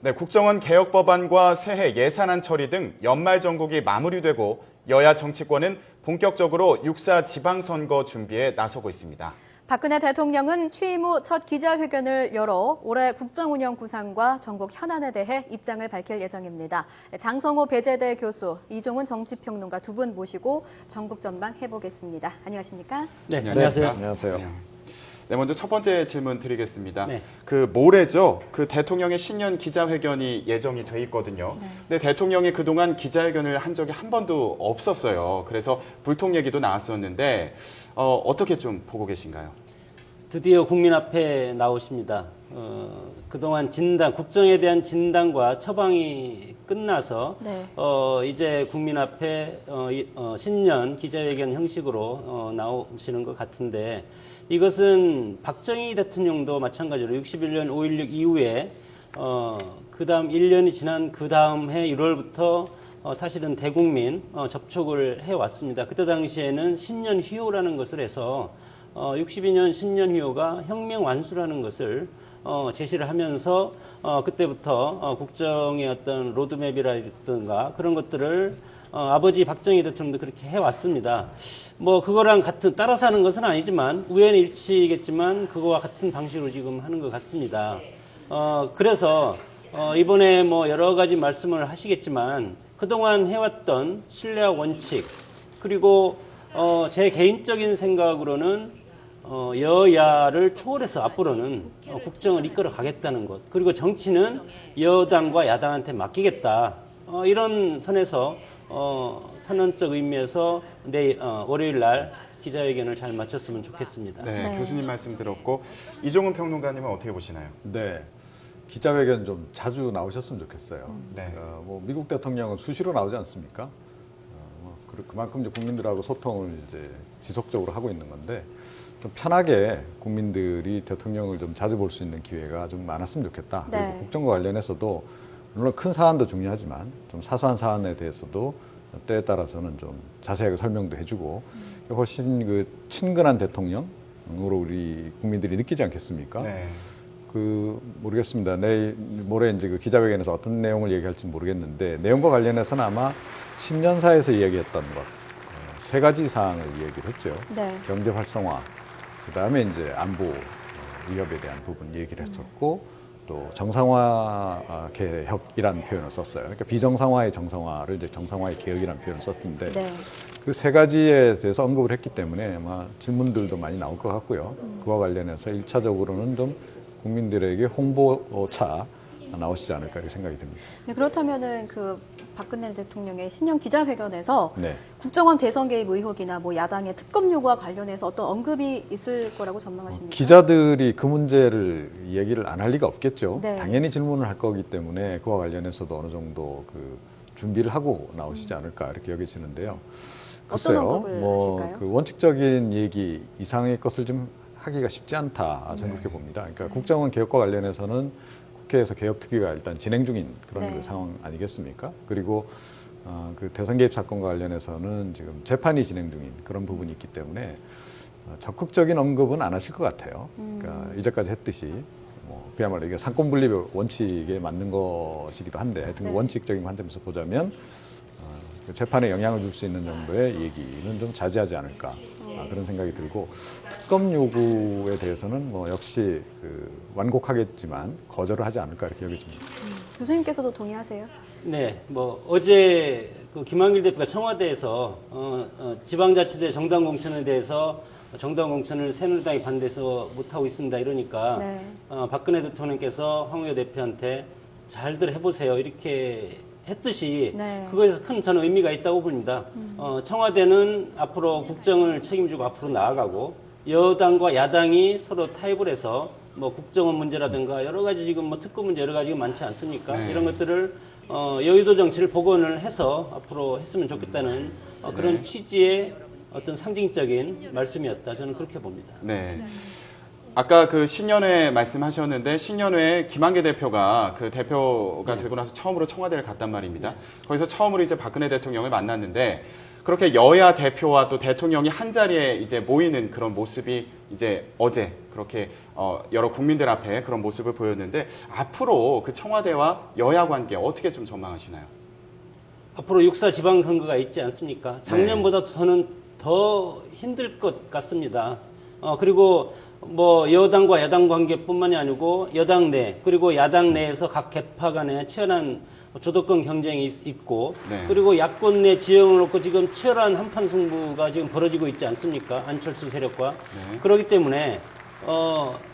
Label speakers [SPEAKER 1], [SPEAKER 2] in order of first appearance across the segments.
[SPEAKER 1] 네, 국정원 개혁 법안과 새해 예산안 처리 등 연말 정국이 마무리되고 여야 정치권은 본격적으로 6.4 지방선거 준비에 나서고 있습니다.
[SPEAKER 2] 박근혜 대통령은 취임 후 첫 기자회견을 열어 올해 국정운영 구상과 전국 현안에 대해 입장을 밝힐 예정입니다. 장성호 배재대 교수, 이종훈 정치평론가 두 분 모시고 전국 전망 해보겠습니다. 안녕하십니까?
[SPEAKER 3] 네, 안녕하세요.
[SPEAKER 1] 안녕하세요. 네, 먼저 첫 번째 질문 드리겠습니다.
[SPEAKER 3] 네.
[SPEAKER 1] 모레죠. 대통령의 신년 기자회견이 예정이 돼 있거든요.
[SPEAKER 2] 네.
[SPEAKER 1] 근데 대통령이 그동안 기자회견을 한 적이 한 번도 없었어요. 그래서 불통 얘기도 나왔었는데 어떻게 좀 보고 계신가요?
[SPEAKER 3] 드디어 국민 앞에 나오십니다. 그동안 국정에 대한 진단과 처방이 끝나서
[SPEAKER 2] 네.
[SPEAKER 3] 이제 국민 앞에 신년 기자회견 형식으로 나오시는 것 같은데, 이것은 박정희 대통령도 마찬가지로 61년 5.16 이후에 그 다음 1년이 지난 그 다음 해 1월부터 사실은 대국민 접촉을 해왔습니다. 그때 당시에는 신년 휴호라는 것을 해서 62년 신년 휴호가 혁명 완수라는 것을 제시를 하면서 그때부터 국정의 어떤 로드맵이라든가 그런 것들을 아버지 박정희 대통령도 그렇게 해왔습니다. 그거랑 따라서 하는 것은 아니지만 우연일치겠지만 그거와 같은 방식으로 지금 하는 것 같습니다. 그래서 이번에 여러 가지 말씀을 하시겠지만 그동안 해왔던 신뢰와 원칙, 그리고 제 개인적인 생각으로는 여야를 초월해서 앞으로는 국정을 이끌어 가겠다는 것, 그리고 정치는 여당과 야당한테 맡기겠다, 이런 선에서 선언적 의미에서 월요일 날 기자회견을 잘 마쳤으면 좋겠습니다.
[SPEAKER 1] 네, 교수님 말씀 들었고 이종훈 평론가님은 어떻게 보시나요?
[SPEAKER 4] 네, 기자회견 좀 자주 나오셨으면 좋겠어요.
[SPEAKER 1] 네.
[SPEAKER 4] 미국 대통령은 수시로 나오지 않습니까? 그만큼 이제 국민들하고 소통을 이제 지속적으로 하고 있는 건데, 좀 편하게 국민들이 대통령을 좀 자주 볼 수 있는 기회가 좀 많았으면 좋겠다.
[SPEAKER 2] 네.
[SPEAKER 4] 그리고 국정과 관련해서도 물론 큰 사안도 중요하지만 좀 사소한 사안에 대해서도 때에 따라서는 좀 자세하게 설명도 해주고 훨씬 친근한 대통령으로 우리 국민들이 느끼지 않겠습니까?
[SPEAKER 1] 네.
[SPEAKER 4] 모르겠습니다. 모레 이제 기자회견에서 어떤 내용을 얘기할지 모르겠는데, 내용과 관련해서는 아마 신년사에서 이야기했던 것, 세 가지 사항을 얘기를 했죠.
[SPEAKER 2] 네.
[SPEAKER 4] 경제 활성화, 그 다음에 이제 안보 위협에 대한 부분 얘기를 했었고, 또 정상화 개혁이라는 표현을 썼어요. 그러니까 비정상화의 정상화를 이제 정상화의 개혁이라는 표현을 썼는데,
[SPEAKER 2] 네.
[SPEAKER 4] 그 세 가지에 대해서 언급을 했기 때문에 아마 질문들도 많이 나올 것 같고요. 그와 관련해서 1차적으로는 좀 국민들에게 홍보차 나오시지 않을까 이렇게 생각이 듭니다.
[SPEAKER 2] 네, 그렇다면은 박근혜 대통령의 신년 기자회견에서
[SPEAKER 4] 네.
[SPEAKER 2] 국정원 대선 개입 의혹이나 야당의 특검 요구와 관련해서 어떤 언급이 있을 거라고 전망하십니까?
[SPEAKER 4] 기자들이 그 문제를 얘기를 안 할 리가 없겠죠.
[SPEAKER 2] 네.
[SPEAKER 4] 당연히 질문을 할 거기 때문에 그와 관련해서도 어느 정도 준비를 하고 나오시지 않을까 이렇게 여겨지는데요.
[SPEAKER 2] 어떤 언급을 하실까요?
[SPEAKER 4] 원칙적인 얘기 이상의 것을 좀 하기가 쉽지 않다, 저는 그렇게 봅니다. 그러니까 국정원 개혁과 관련해서는 국회에서 개혁특위가 일단 진행 중인 그런
[SPEAKER 2] 네.
[SPEAKER 4] 상황 아니겠습니까? 그리고 대선 개입 사건과 관련해서는 지금 재판이 진행 중인 그런 부분이 있기 때문에 적극적인 언급은 안 하실 것 같아요. 그러니까 이제까지 했듯이 그야말로 이게 상권분립의 원칙에 맞는 것이기도 한데, 하여튼
[SPEAKER 2] 네.
[SPEAKER 4] 원칙적인 관점에서 보자면 재판에 영향을 줄 수 있는 정도의 얘기는 좀 자제하지 않을까, 그런 생각이 들고, 특검 요구에 대해서는 역시 완곡하겠지만 거절을 하지 않을까 이렇게 여겨집니다.
[SPEAKER 2] 교수님께서도 동의하세요?
[SPEAKER 3] 네, 어제 김한길 대표가 청와대에서 지방자치대 정당 공천에 대해서 정당 공천을 새누리당이 반대해서 못하고 있습니다 이러니까,
[SPEAKER 2] 네.
[SPEAKER 3] 박근혜 대통령께서 황우여 대표한테 잘들 해보세요 이렇게 했듯이,
[SPEAKER 2] 네.
[SPEAKER 3] 그거에서 큰 저는 의미가 있다고 봅니다. 청와대는 앞으로 국정을 책임지고 앞으로 나아가고, 여당과 야당이 서로 타협을 해서 국정원 문제라든가 여러 가지 지금 특검 문제 여러 가지가 많지 않습니까?
[SPEAKER 1] 네.
[SPEAKER 3] 이런 것들을 여의도 정치를 복원을 해서 앞으로 했으면 좋겠다는 그런 취지의 어떤 상징적인 말씀이었다, 저는 그렇게 봅니다.
[SPEAKER 1] 네. 아까 그 신년회 말씀하셨는데 신년회에 김한길 대표가 그 대표가 되고 나서 처음으로 청와대를 갔단 말입니다. 거기서 처음으로 이제 박근혜 대통령을 만났는데 그렇게 여야 대표와 또 대통령이 한 자리에 이제 모이는 그런 모습이 이제 어제 그렇게 여러 국민들 앞에 그런 모습을 보였는데 앞으로 그 청와대와 여야 관계 어떻게 좀 전망하시나요?
[SPEAKER 3] 앞으로 6.4 지방선거가 있지 않습니까? 작년보다 저는 더 힘들 것 같습니다. 그리고 뭐 여당과 야당 관계뿐만이 아니고 여당 내 그리고 야당 내에서 각 계파 간에 치열한 주도권 경쟁이 있고
[SPEAKER 1] 네.
[SPEAKER 3] 그리고 야권 내 지형을 놓고 지금 치열한 한판 승부가 지금 벌어지고 있지 않습니까? 안철수 세력과. 그렇기 때문에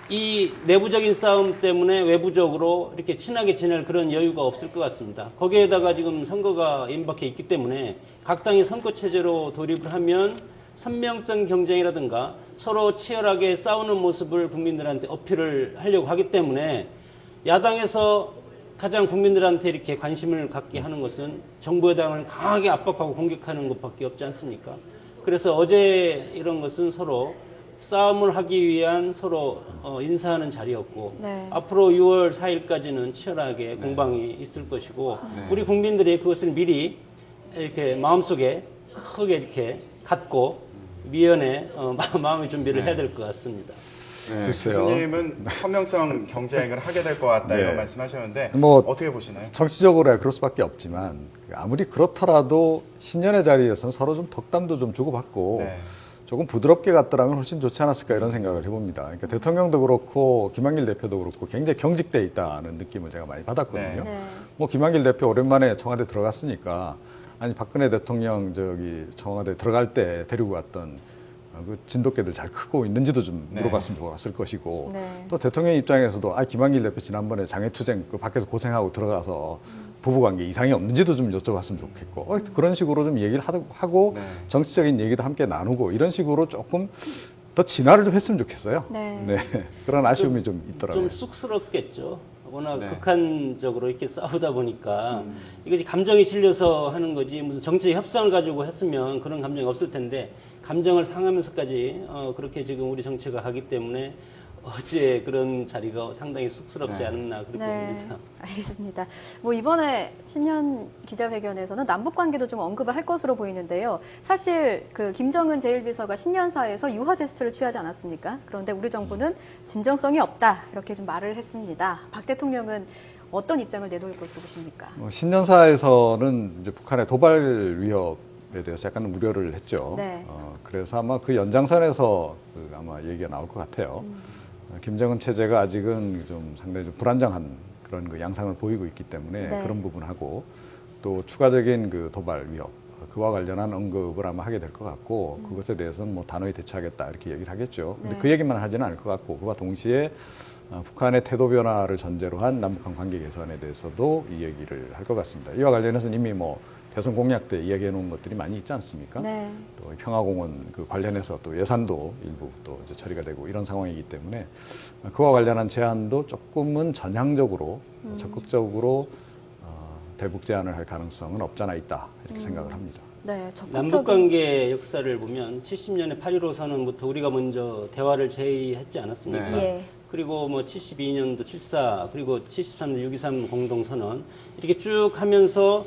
[SPEAKER 3] 이 내부적인 싸움 때문에 외부적으로 이렇게 친하게 지낼 그런 여유가 없을 것 같습니다. 거기에다가 지금 선거가 임박해 있기 때문에 각 당이 선거 체제로 돌입을 하면 선명성 경쟁이라든가 서로 치열하게 싸우는 모습을 국민들한테 어필을 하려고 하기 때문에 야당에서 가장 국민들한테 이렇게 관심을 갖게 하는 것은 정부 여당을 강하게 압박하고 공격하는 것밖에 없지 않습니까? 그래서 어제 이런 것은 서로 싸움을 하기 위한 서로 인사하는 자리였고
[SPEAKER 2] 네.
[SPEAKER 3] 앞으로 6월 4일까지는 치열하게 공방이 있을 것이고 우리 국민들이 그것을 미리 이렇게 마음속에 크게 이렇게 갖고 미연에 마음의 준비를 해야 될 것 같습니다.
[SPEAKER 1] 네,
[SPEAKER 4] 글쎄요.
[SPEAKER 1] 교수님은 선명성 경쟁을 하게 될 것 같다
[SPEAKER 4] 네.
[SPEAKER 1] 이런 말씀하셨는데
[SPEAKER 4] 뭐
[SPEAKER 1] 어떻게 보시나요?
[SPEAKER 4] 정치적으로야 그럴 수밖에 없지만 아무리 그렇더라도 신년의 자리에서는 서로 좀 덕담도 좀 주고받고
[SPEAKER 1] 네.
[SPEAKER 4] 조금 부드럽게 갔더라면 훨씬 좋지 않았을까 이런 생각을 해봅니다. 그러니까 대통령도 그렇고 김한길 대표도 그렇고 굉장히 경직돼 있다는 느낌을 제가 많이 받았거든요.
[SPEAKER 2] 네.
[SPEAKER 4] 뭐 김한길 대표 오랜만에 청와대 들어갔으니까 아니 박근혜 대통령 저기 청와대 들어갈 때 데리고 왔던 그 진돗개들 잘 크고 있는지도 좀 물어봤으면 좋았을 것이고
[SPEAKER 2] 네.
[SPEAKER 4] 또 대통령 입장에서도 김한길 대표 지난번에 장애투쟁 그 밖에서 고생하고 들어가서 부부관계 이상이 없는지도 좀 여쭤봤으면 좋겠고 그런 식으로 좀 얘기를 하고
[SPEAKER 1] 네.
[SPEAKER 4] 정치적인 얘기도 함께 나누고 이런 식으로 조금 더 진화를 좀 했으면 좋겠어요.
[SPEAKER 2] 네.
[SPEAKER 4] 그런 아쉬움이 좀 있더라고요.
[SPEAKER 3] 좀 쑥스럽겠죠. 워낙
[SPEAKER 1] 네.
[SPEAKER 3] 극한적으로 이렇게 싸우다 보니까 이것이 감정이 실려서 하는 거지 무슨 정치 협상을 가지고 했으면 그런 감정이 없을 텐데 감정을 상하면서까지 그렇게 지금 우리 정치가 가기 때문에 어제 그런 자리가 상당히 쑥스럽지
[SPEAKER 1] 네.
[SPEAKER 3] 않았나 그렇게
[SPEAKER 2] 네,
[SPEAKER 3] 봅니다.
[SPEAKER 2] 알겠습니다. 뭐 이번에 신년 기자회견에서는 남북 관계도 좀 언급을 할 것으로 보이는데요. 사실 그 김정은 제1비서가 신년사에서 유화 제스처를 취하지 않았습니까? 그런데 우리 정부는 진정성이 없다 이렇게 좀 말을 했습니다. 박 대통령은 어떤 입장을 내놓을 것으로 보십니까?
[SPEAKER 4] 신년사에서는 이제 북한의 도발 위협에 대해서 약간 우려를 했죠.
[SPEAKER 2] 네.
[SPEAKER 4] 그래서 아마 그 연장선에서 아마 얘기가 나올 것 같아요. 김정은 체제가 아직은 좀 상당히 좀 불안정한 그런 그 양상을 보이고 있기 때문에
[SPEAKER 2] 네.
[SPEAKER 4] 그런 부분하고 또 추가적인 그 도발 위협 그와 관련한 언급을 아마 하게 될 것 같고 그것에 대해서는 뭐 단호히 대처하겠다 이렇게 얘기를 하겠죠. 근데
[SPEAKER 2] 네.
[SPEAKER 4] 그 얘기만 하지는 않을 것 같고 그와 동시에 북한의 태도 변화를 전제로 한 남북한 관계 개선에 대해서도 이 얘기를 할 것 같습니다. 이와 관련해서는 이미 뭐 대선 공약 때 이야기해 놓은 것들이 많이 있지 않습니까?
[SPEAKER 2] 네.
[SPEAKER 4] 또 평화공원 그 관련해서 또 예산도 일부 또 이제 처리가 되고 이런 상황이기 때문에 그와 관련한 제안도 조금은 전향적으로 적극적으로 대북 제안을 할 가능성은 없잖아 있다 이렇게 생각을 합니다.
[SPEAKER 2] 네,
[SPEAKER 3] 남북
[SPEAKER 2] 적극적인
[SPEAKER 3] 관계 역사를 보면 70년의 8.15 선언부터 우리가 먼저 대화를 제의했지 않았습니까?
[SPEAKER 1] 네.
[SPEAKER 2] 예.
[SPEAKER 3] 그리고 뭐 72년도 7.4 그리고 73년 6.23 공동선언 이렇게 쭉 하면서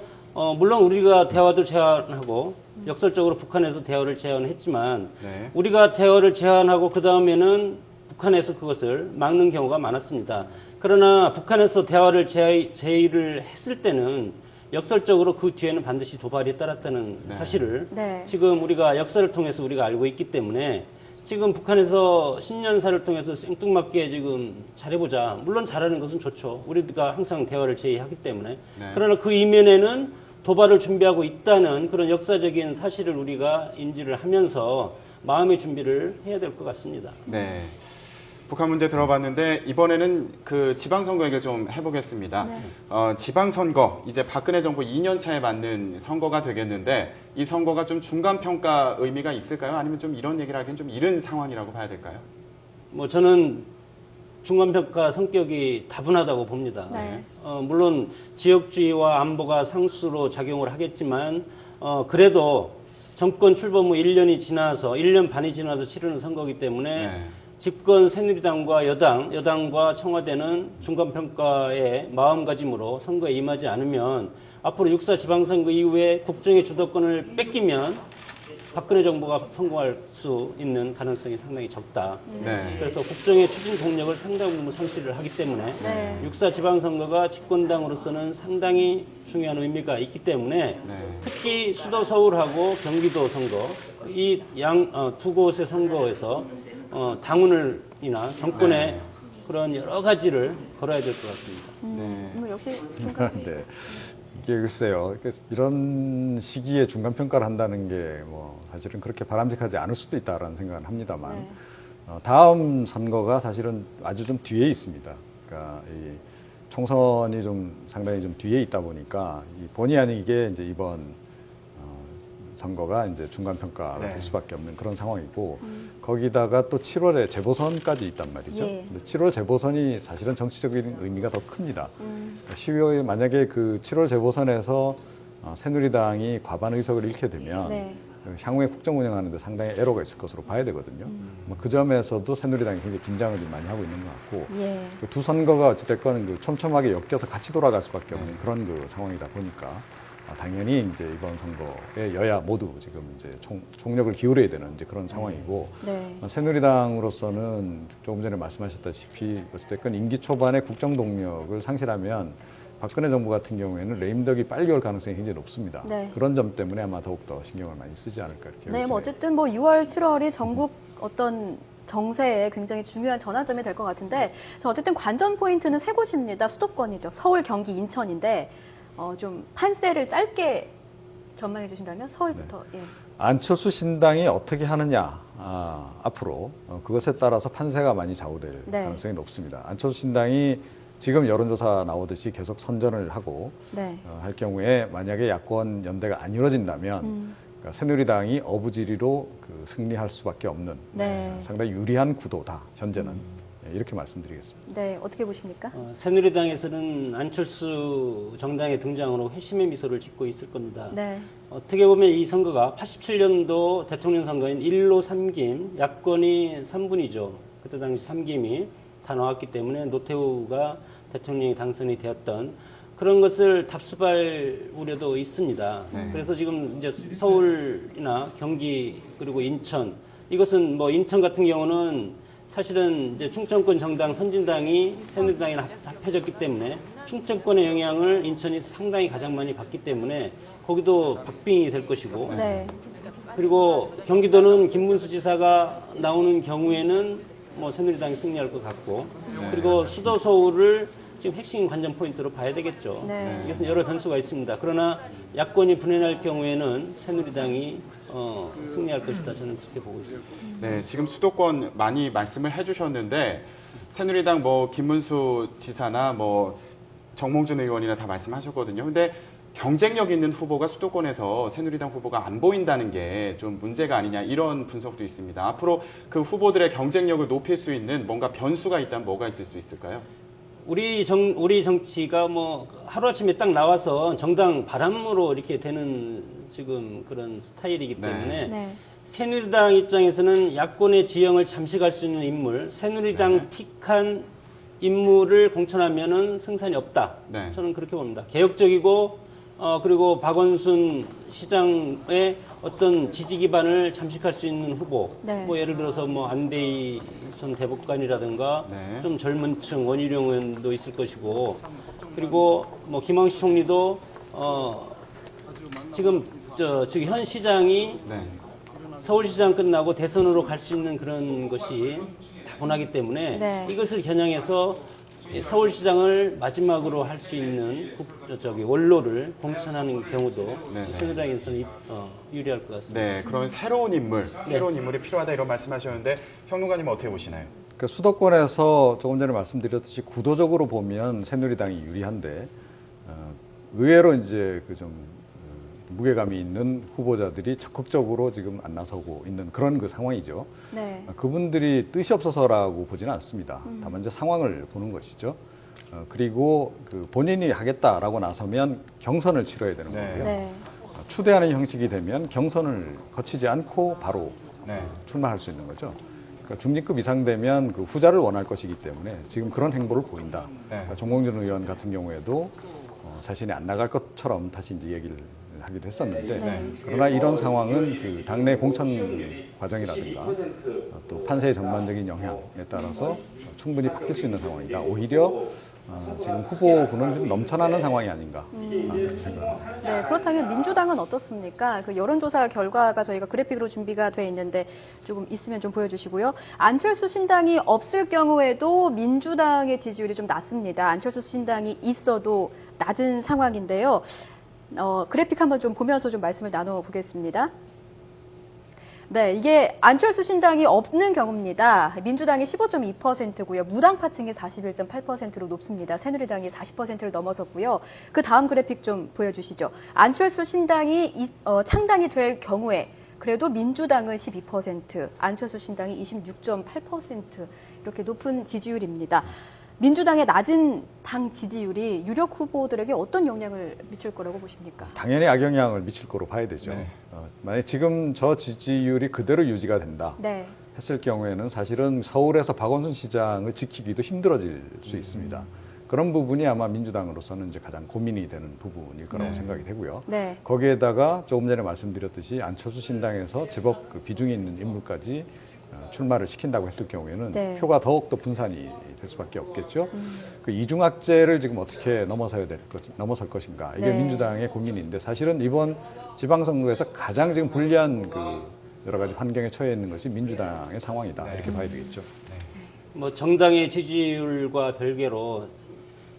[SPEAKER 3] 물론 우리가 대화도 제안하고 역설적으로 북한에서 대화를 제안했지만
[SPEAKER 1] 네.
[SPEAKER 3] 우리가 대화를 제안하고 그 다음에는 북한에서 그것을 막는 경우가 많았습니다. 그러나 북한에서 대화를 제의를 했을 때는 역설적으로 그 뒤에는 반드시 도발이 따랐다는 사실을
[SPEAKER 2] 네.
[SPEAKER 3] 지금 우리가 역사를 통해서 우리가 알고 있기 때문에 지금 북한에서 신년사를 통해서 생뚱맞게 지금 잘해보자. 물론 잘하는 것은 좋죠. 우리가 항상 대화를 제의하기 때문에.
[SPEAKER 1] 네.
[SPEAKER 3] 그러나 그 이면에는 도발을 준비하고 있다는 그런 역사적인 사실을 우리가 인지를 하면서 마음의 준비를 해야 될 것 같습니다.
[SPEAKER 1] 네. 북한 문제 들어봤는데 이번에는 그 지방선거 얘기 좀 해보겠습니다.
[SPEAKER 2] 네.
[SPEAKER 1] 지방선거 이제 박근혜 정부 2년 차에 맞는 선거가 되겠는데 이 선거가 좀 중간평가 의미가 있을까요? 아니면 좀 이런 얘기를 하기엔 좀 이른 상황이라고 봐야 될까요?
[SPEAKER 3] 뭐 저는 중간평가 성격이 다분하다고 봅니다.
[SPEAKER 2] 네.
[SPEAKER 3] 물론 지역주의와 안보가 상수로 작용을 하겠지만 그래도 정권 출범 후 1년이 지나서 1년 반이 지나서 치르는 선거이기 때문에
[SPEAKER 1] 네.
[SPEAKER 3] 집권 새누리당과 여당과 청와대는 중간평가의 마음가짐으로 선거에 임하지 않으면 앞으로 6.4 지방선거 이후에 국정의 주도권을 뺏기면 박근혜 정부가 성공할 수 있는 가능성이 상당히 적다.
[SPEAKER 1] 네.
[SPEAKER 3] 그래서 국정의 추진 동력을 상당 부분 상실을 하기 때문에
[SPEAKER 2] 네.
[SPEAKER 3] 6.4 지방선거가 집권당으로서는 상당히 중요한 의미가 있기 때문에
[SPEAKER 1] 네.
[SPEAKER 3] 특히 수도 서울하고 경기도 선거 이 두 곳의 선거에서 당원을이나 정권의
[SPEAKER 1] 네.
[SPEAKER 3] 그런 여러 가지를 걸어야 될 것 같습니다.
[SPEAKER 2] 뭐 역시
[SPEAKER 4] 네. 이게 글쎄요. 이런 시기에 중간평가를 한다는 게 뭐 사실은 그렇게 바람직하지 않을 수도 있다라는 생각은 합니다만
[SPEAKER 2] 네.
[SPEAKER 4] 다음 선거가 사실은 아주 좀 뒤에 있습니다. 그러니까 이 총선이 좀 상당히 좀 뒤에 있다 보니까 이 본의 아니게 이제 이번 선거가 이제 중간평가가
[SPEAKER 1] 네.
[SPEAKER 4] 될 수밖에 없는 그런 상황이고 거기다가 또 7월에 재보선까지 있단 말이죠.
[SPEAKER 2] 예.
[SPEAKER 4] 근데 7월 재보선이 사실은 정치적인 의미가 더 큽니다. 12월 만약에 그 7월 재보선에서 새누리당이 과반 의석을 잃게 되면
[SPEAKER 2] 네.
[SPEAKER 4] 향후에 국정 운영하는데 상당히 애로가 있을 것으로 봐야 되거든요. 그 점에서도 새누리당이 굉장히 긴장을 좀 많이 하고 있는 것 같고
[SPEAKER 2] 예.
[SPEAKER 4] 그두 선거가 어찌됐건 그 촘촘하게 엮여서 같이 돌아갈 수밖에 없는 그런 그 상황이다 보니까 당연히 이제 이번 선거에 여야 모두 지금 이제 총력을 기울여야 되는 이제 그런 상황이고
[SPEAKER 2] 네.
[SPEAKER 4] 새누리당으로서는 조금 전에 말씀하셨다시피 어찌됐건 임기 초반에 국정 동력을 상실하면 박근혜 정부 같은 경우에는 레임덕이 빨리 올 가능성이 굉장히 높습니다.
[SPEAKER 2] 네.
[SPEAKER 4] 그런 점 때문에 아마 더욱더 신경을 많이 쓰지 않을까 이렇게
[SPEAKER 2] 네, 뭐
[SPEAKER 4] 의심해요.
[SPEAKER 2] 어쨌든 뭐 6월, 7월이 전국 어떤 정세에 굉장히 중요한 전환점이 될 것 같은데, 저 어쨌든 관전 포인트는 세 곳입니다. 수도권이죠. 서울, 경기, 인천인데 좀 판세를 짧게 전망해 주신다면 서울부터. 예.
[SPEAKER 4] 안철수 신당이 어떻게 하느냐 앞으로 그것에 따라서 판세가 많이 좌우될
[SPEAKER 2] 네.
[SPEAKER 4] 가능성이 높습니다. 안철수 신당이 지금 여론조사 나오듯이 계속 선전을 하고
[SPEAKER 2] 네.
[SPEAKER 4] 할 경우에 만약에 야권 연대가 안 이루어진다면 그러니까 새누리당이 어부지리로 그 승리할 수밖에 없는
[SPEAKER 2] 네.
[SPEAKER 4] 상당히 유리한 구도다 현재는 이렇게 말씀드리겠습니다.
[SPEAKER 2] 네, 어떻게 보십니까?
[SPEAKER 3] 새누리당에서는 안철수 정당의 등장으로 회심의 미소를 짓고 있을 겁니다.
[SPEAKER 2] 네.
[SPEAKER 3] 어떻게 보면 이 선거가 87년도 대통령 선거인 1로 3김, 야권이 3분이죠. 그때 당시 3김이 다 나왔기 때문에 노태우가 대통령이 당선이 되었던 그런 것을 답습할 우려도 있습니다. 그래서 지금 이제 서울이나 경기 그리고 인천 이것은 뭐 인천 같은 경우는 사실은 이제 충청권 정당 선진당이 새누리당이랑 합해졌기 때문에 충청권의 영향을 인천이 상당히 가장 많이 받기 때문에 거기도 박빙이 될 것이고
[SPEAKER 2] 네.
[SPEAKER 3] 그리고 경기도는 김문수 지사가 나오는 경우에는 뭐 새누리당이 승리할 것 같고 그리고 수도 서울을 지금 핵심 관전 포인트로 봐야 되겠죠.
[SPEAKER 2] 네.
[SPEAKER 3] 이것은 여러 변수가 있습니다. 그러나 야권이 분해날 경우에는 새누리당이 승리할 것이다. 저는 그렇게 보고 있습니다.
[SPEAKER 1] 네, 지금 수도권 많이 말씀을 해주셨는데 새누리당 뭐 김문수 지사나 뭐 정몽준 의원이나 다 말씀하셨거든요. 근데 경쟁력 있는 후보가 수도권에서 새누리당 후보가 안 보인다는 게 좀 문제가 아니냐 이런 분석도 있습니다. 앞으로 그 후보들의 경쟁력을 높일 수 있는 뭔가 변수가 있다면 뭐가 있을 수 있을까요?
[SPEAKER 3] 우리 정치가 뭐 하루아침에 딱 나와서 정당 바람으로 이렇게 되는 지금 그런 스타일이기 때문에
[SPEAKER 2] 네.
[SPEAKER 3] 새누리당 입장에서는 야권의 지형을 잠시 갈 수 있는 인물, 새누리당 틱한 인물을 공천하면은 승산이 없다.
[SPEAKER 1] 네.
[SPEAKER 3] 저는 그렇게 봅니다. 개혁적이고 그리고 박원순 시장의 어떤 지지 기반을 잠식할 수 있는 후보,
[SPEAKER 2] 네.
[SPEAKER 3] 뭐 예를 들어서 뭐 안대희 전 대법관이라든가
[SPEAKER 1] 네.
[SPEAKER 3] 좀 젊은 층 원희룡 의원도 있을 것이고 그리고 뭐 김황시 총리도 지금 지금 현 시장이
[SPEAKER 1] 네.
[SPEAKER 3] 서울시장 끝나고 대선으로 갈 수 있는 그런 것이 다분하기 때문에
[SPEAKER 2] 네.
[SPEAKER 3] 이것을 겨냥해서 서울시장을 마지막으로 할 수 있는 원로를 공천하는 경우도
[SPEAKER 1] 네.
[SPEAKER 3] 새누리당에서는 유리할 것 같습니다.
[SPEAKER 1] 네, 그런 새로운 인물이 필요하다 이런 말씀하셨는데 평론가님은 어떻게 보시나요?
[SPEAKER 4] 그러니까 수도권에서 조금 전에 말씀드렸듯이 구도적으로 보면 새누리당이 유리한데 의외로 이제 그 좀 무게감이 있는 후보자들이 적극적으로 지금 안 나서고 있는 그런 그 상황이죠.
[SPEAKER 2] 네.
[SPEAKER 4] 그분들이 뜻이 없어서라고 보지는 않습니다. 다만 이제 상황을 보는 것이죠. 그리고 그 본인이 하겠다라고 나서면 경선을 치러야 되는
[SPEAKER 1] 네.
[SPEAKER 4] 거고요.
[SPEAKER 2] 네.
[SPEAKER 4] 추대하는 형식이 되면 경선을 거치지 않고 바로
[SPEAKER 1] 네.
[SPEAKER 4] 출마할 수 있는 거죠. 그러니까 중진급 이상 되면 그 후자를 원할 것이기 때문에 지금 그런 행보를 보인다.
[SPEAKER 1] 네.
[SPEAKER 4] 그러니까 정몽준 의원 같은 경우에도 자신이 안 나갈 것처럼 다시 이제 얘기를 하기도 했었는데
[SPEAKER 2] 네.
[SPEAKER 4] 그러나 이런 상황은 그 당내 공천 과정이라든가 또 판세의 전반적인 영향에 따라서 충분히 바뀔 수 있는 상황이다. 오히려 지금 후보군은 좀 넘쳐나는 상황이 아닌가 그렇게 생각합니다.
[SPEAKER 2] 네, 그렇다면 민주당은 어떻습니까? 그 여론조사 결과가 저희가 그래픽으로 준비가 돼 있는데 조금 있으면 좀 보여주시고요. 안철수 신당이 없을 경우에도 민주당의 지지율이 좀 낮습니다. 안철수 신당이 있어도 낮은 상황인데요. 그래픽 한번 좀 보면서 좀 말씀을 나눠보겠습니다. 네, 이게 안철수 신당이 없는 경우입니다. 민주당이 15.2%고요. 무당파층이 41.8%로 높습니다. 새누리당이 40%를 넘어섰고요. 그 다음 그래픽 좀 보여주시죠. 안철수 신당이 창당이 될 경우에 그래도 민주당은 12%, 안철수 신당이 26.8% 이렇게 높은 지지율입니다. 민주당의 낮은 당 지지율이 유력 후보들에게 어떤 영향을 미칠 거라고 보십니까?
[SPEAKER 4] 당연히 악영향을 미칠 거로 봐야 되죠.
[SPEAKER 1] 네.
[SPEAKER 4] 만약 지금 저 지지율이 그대로 유지가 된다
[SPEAKER 2] 네.
[SPEAKER 4] 했을 경우에는 사실은 서울에서 박원순 시장을 지키기도 힘들어질 수 있습니다. 그런 부분이 아마 민주당으로서는 이제 가장 고민이 되는 부분일 거라고
[SPEAKER 1] 네.
[SPEAKER 4] 생각이 되고요.
[SPEAKER 2] 네.
[SPEAKER 4] 거기에다가 조금 전에 말씀드렸듯이 안철수 신당에서 제법 그 비중이 있는 인물까지 출마를 시킨다고 했을 경우에는
[SPEAKER 2] 네.
[SPEAKER 4] 표가 더욱더 분산이 될 수밖에 없겠죠. 그 이중악제를 지금 어떻게 넘어설 것인가 이게
[SPEAKER 2] 네.
[SPEAKER 4] 민주당의 고민인데 사실은 이번 지방선거에서 가장 지금 불리한 그 여러 가지 환경에 처해 있는 것이 민주당의 상황이다 이렇게 봐야 되겠죠.
[SPEAKER 3] 뭐 정당의 지지율과 별개로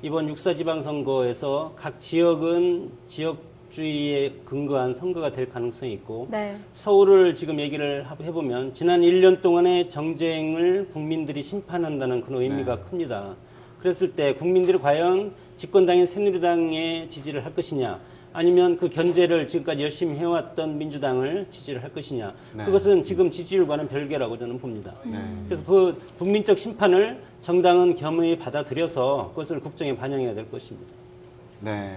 [SPEAKER 3] 이번 6.4 지방선거에서 각 지역은 지역주의에 근거한 선거가 될 가능성이 있고
[SPEAKER 2] 네.
[SPEAKER 3] 서울을 지금 얘기를 해보면 지난 1년 동안의 정쟁을 국민들이 심판한다는 그런 의미가 큽니다. 그랬을 때 국민들이 과연 집권당인 새누리당에 지지를 할 것이냐 아니면 그 견제를 지금까지 열심히 해왔던 민주당을 지지를 할 것이냐
[SPEAKER 1] 네.
[SPEAKER 3] 그것은 지금 지지율과는 별개라고 저는 봅니다.
[SPEAKER 1] 네.
[SPEAKER 3] 그래서 그 국민적 심판을 정당은 겸허히 받아들여서 그것을 국정에 반영해야 될 것입니다.
[SPEAKER 1] 네.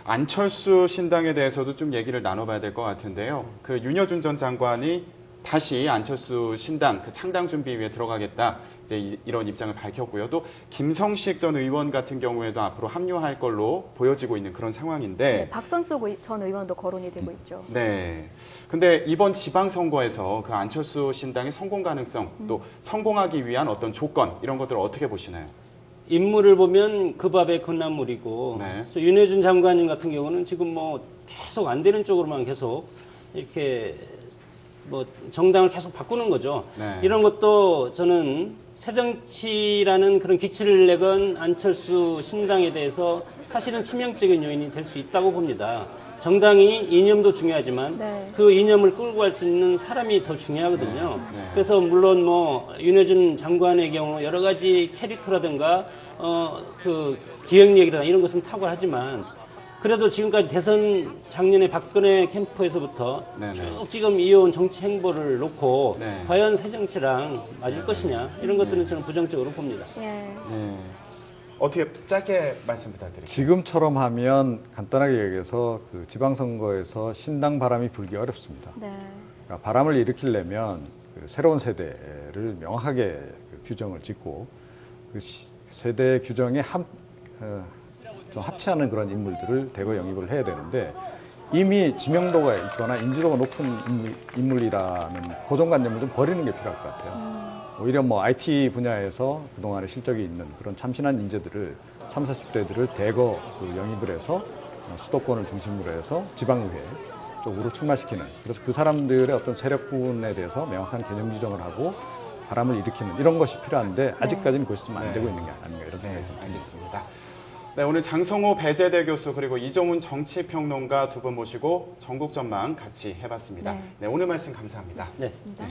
[SPEAKER 1] 안철수 신당에 대해서도 좀 얘기를 나눠봐야 될 것 같은데요. 그 윤여준 전 장관이 다시 안철수 신당 그 창당 준비위에 들어가겠다 이제 이런 입장을 밝혔고요. 또 김성식 전 의원 같은 경우에도 앞으로 합류할 걸로 보여지고 있는 그런 상황인데.
[SPEAKER 2] 네, 박선수 전 의원도 거론이 되고 있죠.
[SPEAKER 1] 네. 근데 이번 지방선거에서 그 안철수 신당의 성공 가능성 또 성공하기 위한 어떤 조건 이런 것들을 어떻게 보시나요?
[SPEAKER 3] 인물을 보면 그 밥의 콩나물이고
[SPEAKER 1] 네.
[SPEAKER 3] 그래서 윤여준 장관님 같은 경우는 지금 뭐 계속 안 되는 쪽으로만 계속 이렇게 뭐 정당을 계속 바꾸는 거죠.
[SPEAKER 1] 네.
[SPEAKER 3] 이런 것도 저는 새정치라는 그런 기치를 내건 안철수 신당에 대해서 사실은 치명적인 요인이 될 수 있다고 봅니다. 정당이 이념도 중요하지만
[SPEAKER 2] 네.
[SPEAKER 3] 그 이념을 끌고 갈 수 있는 사람이 더 중요하거든요.
[SPEAKER 1] 네.
[SPEAKER 3] 그래서 물론 뭐 윤여준 장관의 경우 여러 가지 캐릭터라든가 그 기획력이라든가 이런 것은 탁월하지만 그래도 지금까지 대선 작년에 박근혜 캠프에서부터
[SPEAKER 1] 네네.
[SPEAKER 3] 쭉 지금 이어온 정치 행보를 놓고
[SPEAKER 1] 네.
[SPEAKER 3] 과연 새정치랑 맞을 것이냐 이런 것들은 저는 부정적으로 봅니다.
[SPEAKER 2] 예.
[SPEAKER 1] 네. 어떻게 짧게 말씀 부탁드릴게요.
[SPEAKER 4] 지금처럼 하면 간단하게 얘기해서 그 지방선거에서 신당 바람이 불기 어렵습니다.
[SPEAKER 2] 네.
[SPEAKER 4] 그러니까 바람을 일으키려면 그 새로운 세대를 명확하게 그 규정을 짓고 그 세대 규정에 좀 합치하는 그런 인물들을 대거 영입을 해야 되는데 이미 지명도가 있거나 인지도가 높은 인물이라는 고정관념을 좀 버리는 게 필요할 것 같아요. 오히려 뭐 IT 분야에서 그동안에 실적이 있는 그런 참신한 인재들을 30, 40대들을 대거 그 영입을 해서 수도권을 중심으로 해서 지방의회 쪽으로 출마시키는 그래서 그 사람들의 어떤 세력군에 대해서 명확한 개념 지정을 하고 바람을 일으키는 이런 것이 필요한데 아직까지는 그것이 좀 안 되고 있는 게 아닌가 이런 생각이 듭니다.
[SPEAKER 1] 알겠습니다. 네, 오늘 장성호 배재대 교수 그리고 이종훈 정치평론가 두 분 모시고 전국 전망 같이 해봤습니다.
[SPEAKER 2] 네.
[SPEAKER 1] 네, 오늘 말씀 감사합니다.
[SPEAKER 3] 네.
[SPEAKER 2] 맞습니다.